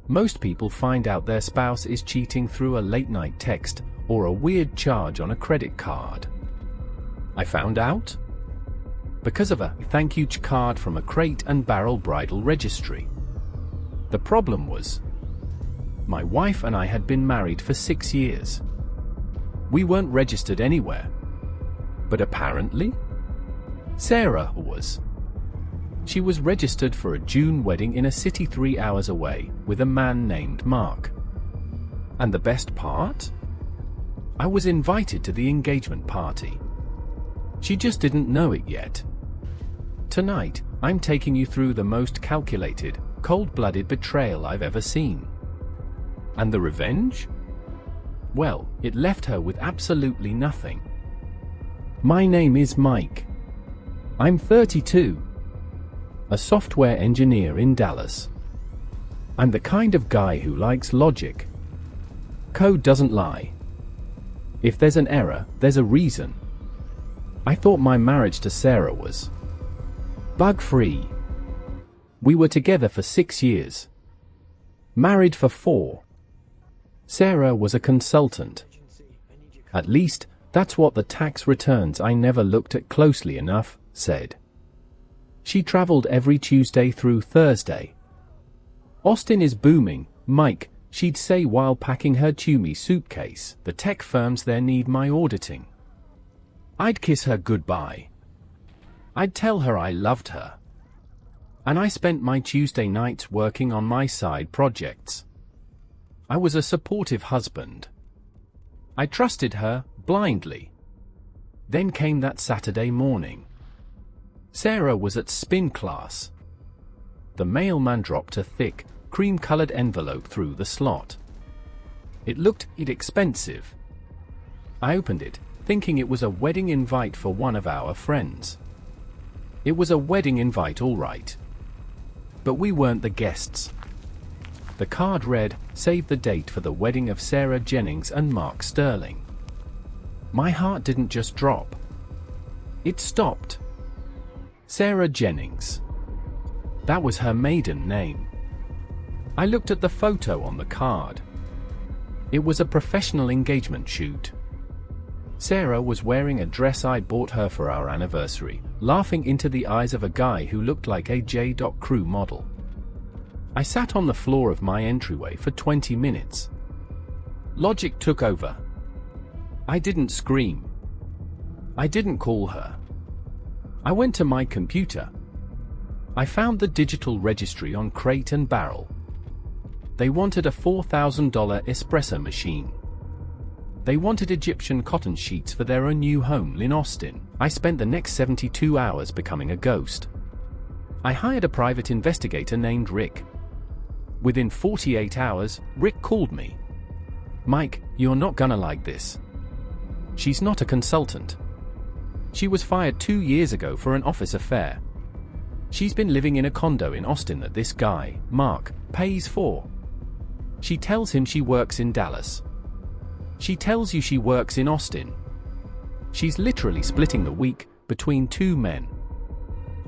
Most people find out their spouse is cheating through a late-night text or a weird charge on a credit card. I found out because of a thank you card from a Crate and Barrel Bridal Registry. The problem was, my wife and I had been married for 6 years. We weren't registered anywhere. But apparently, Sarah was. She was registered for a June wedding in a city 3 hours away with a man named Mark. And the best part? I was invited to the engagement party. She just didn't know it yet. Tonight, I'm taking you through the most calculated, cold-blooded betrayal I've ever seen. And the revenge? Well, it left her with absolutely nothing. My name is Mike. I'm 32. A software engineer in Dallas. I'm the kind of guy who likes logic. Code doesn't lie. If there's an error, there's a reason. I thought my marriage to Sarah was bug-free. We were together for 6 years. Married for 4. Sarah was a consultant. At least, that's what the tax returns I never looked at closely enough said. She traveled every Tuesday through Thursday. Austin is booming, Mike, she'd say while packing her Tumi suitcase. The tech firms there need my auditing. I'd kiss her goodbye. I'd tell her I loved her. And I spent my Tuesday nights working on my side projects. I was a supportive husband. I trusted her blindly. Then came that Saturday morning. Sarah was at spin class. The mailman dropped a thick, cream-colored envelope through the slot. It looked expensive. I opened it, thinking it was a wedding invite for one of our friends. It was a wedding invite, all right. But we weren't the guests. The card read, "Save the date for the wedding of Sarah Jennings and Mark Sterling." My heart didn't just drop. It stopped. Sarah Jennings. That was her maiden name. I looked at the photo on the card. It was a professional engagement shoot. Sarah was wearing a dress I bought her for our anniversary, laughing into the eyes of a guy who looked like a J.Crew model. I sat on the floor of my entryway for 20 minutes. Logic took over. I didn't scream. I didn't call her. I went to my computer. I found the digital registry on Crate and Barrel. They wanted a $4,000 espresso machine. They wanted Egyptian cotton sheets for their new home in Austin. I spent the next 72 hours becoming a ghost. I hired a private investigator named Rick. Within 48 hours, Rick called me. "Mike, you're not gonna like this. She's not a consultant. She was fired 2 years ago for an office affair. She's been living in a condo in Austin that this guy, Mark, pays for. She tells him she works in Dallas. She tells you she works in Austin. She's literally splitting the week between 2 men."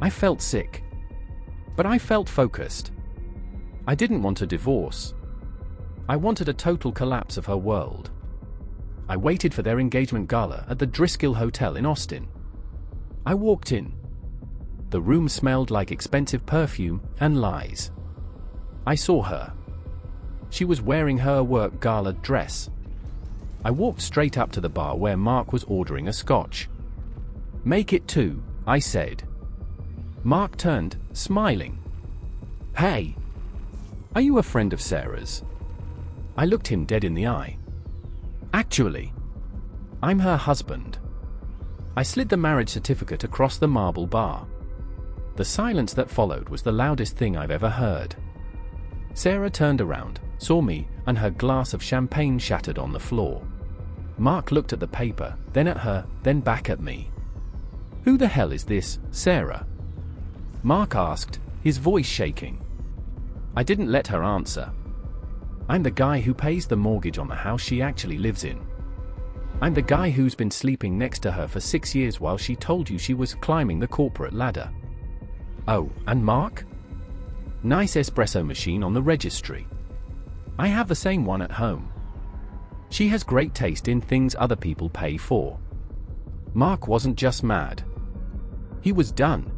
I felt sick. But I felt focused. I didn't want a divorce. I wanted a total collapse of her world. I waited for their engagement gala at the Driscoll Hotel in Austin. I walked in. The room smelled like expensive perfume and lies. I saw her. She was wearing her work gala dress. I walked straight up to the bar where Mark was ordering a scotch. "Make it 2, I said. Mark turned, smiling. "Hey, are you a friend of Sarah's?" I looked him dead in the eye. "Actually, I'm her husband." I slid the marriage certificate across the marble bar. The silence that followed was the loudest thing I've ever heard. Sarah turned around, saw me, and her glass of champagne shattered on the floor. Mark looked at the paper, then at her, then back at me. "Who the hell is this, Sarah?" Mark asked, his voice shaking. I didn't let her answer. "I'm the guy who pays the mortgage on the house she actually lives in. I'm the guy who's been sleeping next to her for 6 years while she told you she was climbing the corporate ladder." "Oh, and Mark?" "Nice espresso machine on the registry." I have the same one at home. She has great taste in things other people pay for. Mark wasn't just mad. He was done.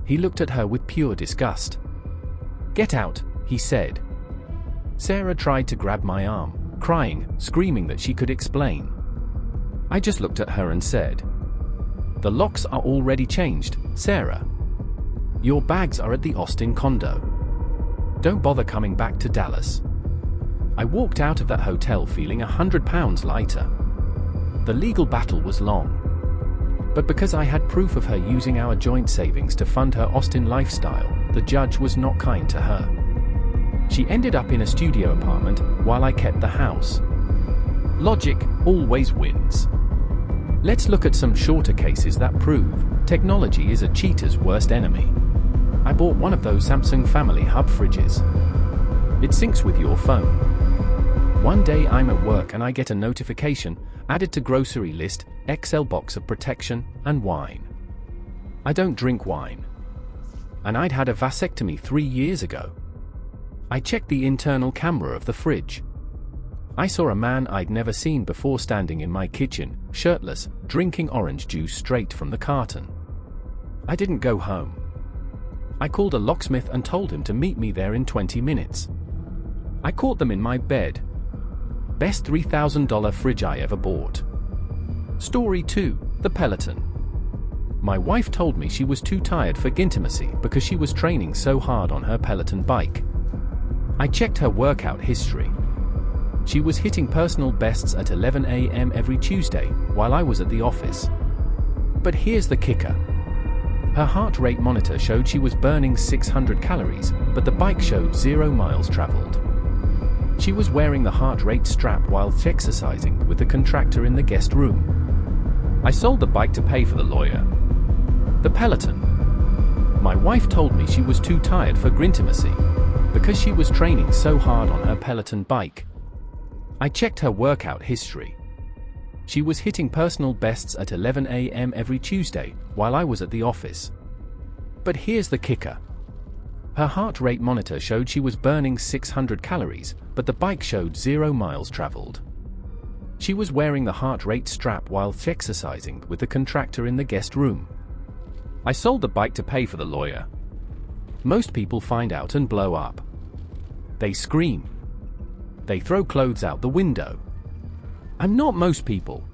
He looked at her with pure disgust. "Get out," he said. Sarah tried to grab my arm, crying, screaming that she could explain. I just looked at her and said, "The locks are already changed, Sarah. Your bags are at the Austin condo. Don't bother coming back to Dallas." I walked out of that hotel feeling 100 pounds lighter. The legal battle was long. But because I had proof of her using our joint savings to fund her Austin lifestyle, the judge was not kind to her. She ended up in a studio apartment while I kept the house. Logic always wins. Let's look at some shorter cases that prove technology is a cheater's worst enemy. I bought one of those Samsung Family Hub fridges. It syncs with your phone. One day I'm at work and I get a notification, added to grocery list, XL box of protection, and wine. I don't drink wine. And I'd had a vasectomy 3 years ago. I checked the internal camera of the fridge. I saw a man I'd never seen before standing in my kitchen, shirtless, drinking orange juice straight from the carton. I didn't go home. I called a locksmith and told him to meet me there in 20 minutes. I caught them in my bed. Best $3,000 fridge I ever bought. Story 2, the Peloton. My wife told me she was too tired for intimacy because she was training so hard on her Peloton bike. I checked her workout history. She was hitting personal bests at 11 a.m. every Tuesday while I was at the office. But here's the kicker. Her heart rate monitor showed she was burning 600 calories, but the bike showed 0 miles traveled. She was wearing the heart rate strap while exercising with the contractor in the guest room. I sold the bike to pay for the lawyer. The Peloton. My wife told me she was too tired for intimacy because she was training so hard on her Peloton bike. I checked her workout history. She was hitting personal bests at 11 a.m. every Tuesday while I was at the office. But here's the kicker. Her heart rate monitor showed she was burning 600 calories, but the bike showed 0 miles traveled. She was wearing the heart rate strap while exercising with the contractor in the guest room. I sold the bike to pay for the lawyer. Most people find out and blow up. They scream. They throw clothes out the window. I'm not most people.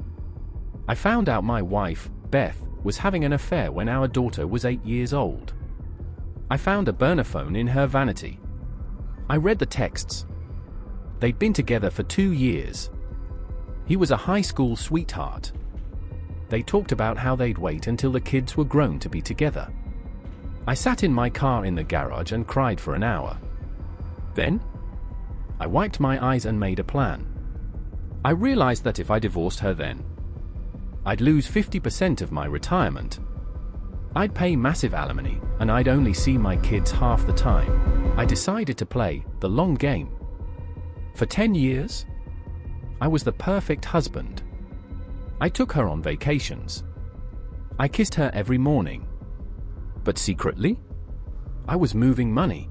I found out my wife, Beth, was having an affair when our daughter was 8 years old. I found a burner phone in her vanity. I read the texts. They'd been together for 2 years. He was a high school sweetheart. They talked about how they'd wait until the kids were grown to be together. I sat in my car in the garage and cried for an hour. Then, I wiped my eyes and made a plan. I realized that if I divorced her then, I'd lose 50% of my retirement. I'd pay massive alimony, and I'd only see my kids half the time. I decided to play the long game. For 10 years, I was the perfect husband. I took her on vacations. I kissed her every morning. But secretly, I was moving money.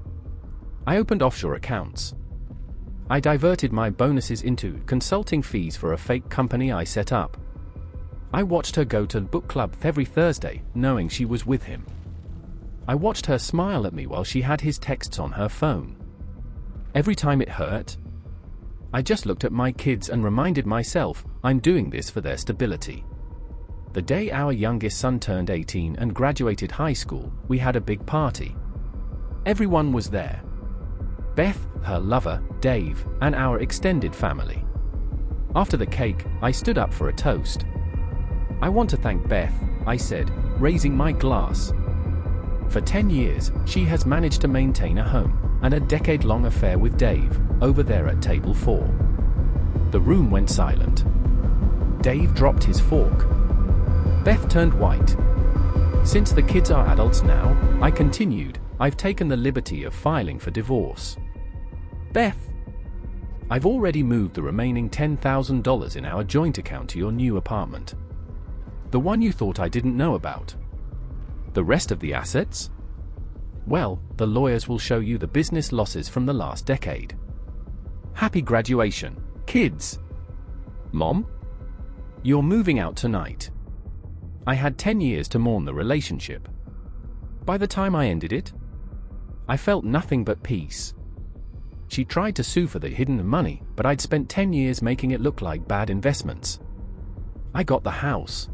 I opened offshore accounts. I diverted my bonuses into consulting fees for a fake company I set up. I watched her go to the book club every Thursday, knowing she was with him. I watched her smile at me while she had his texts on her phone. Every time it hurt, I just looked at my kids and reminded myself, I'm doing this for their stability. The day our youngest son turned 18 and graduated high school, we had a big party. Everyone was there. Beth, her lover, Dave, and our extended family. After the cake, I stood up for a toast. I want to thank Beth, I said, raising my glass. For 10 years, she has managed to maintain a home, and a decade-long affair with Dave, over there at table 4. The room went silent. Dave dropped his fork. Beth turned white. Since the kids are adults now, I continued, I've taken the liberty of filing for divorce. Beth, I've already moved the remaining $10,000 in our joint account to your new apartment. The one you thought I didn't know about. The rest of the assets? Well, the lawyers will show you the business losses from the last decade. Happy graduation, kids. Mom? You're moving out tonight. I had 10 years to mourn the relationship. By the time I ended it, I felt nothing but peace. She tried to sue for the hidden money, but I'd spent 10 years making it look like bad investments. I got the house.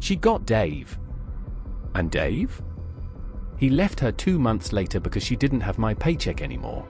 She got Dave. And Dave? He left her 2 months later because she didn't have my paycheck anymore.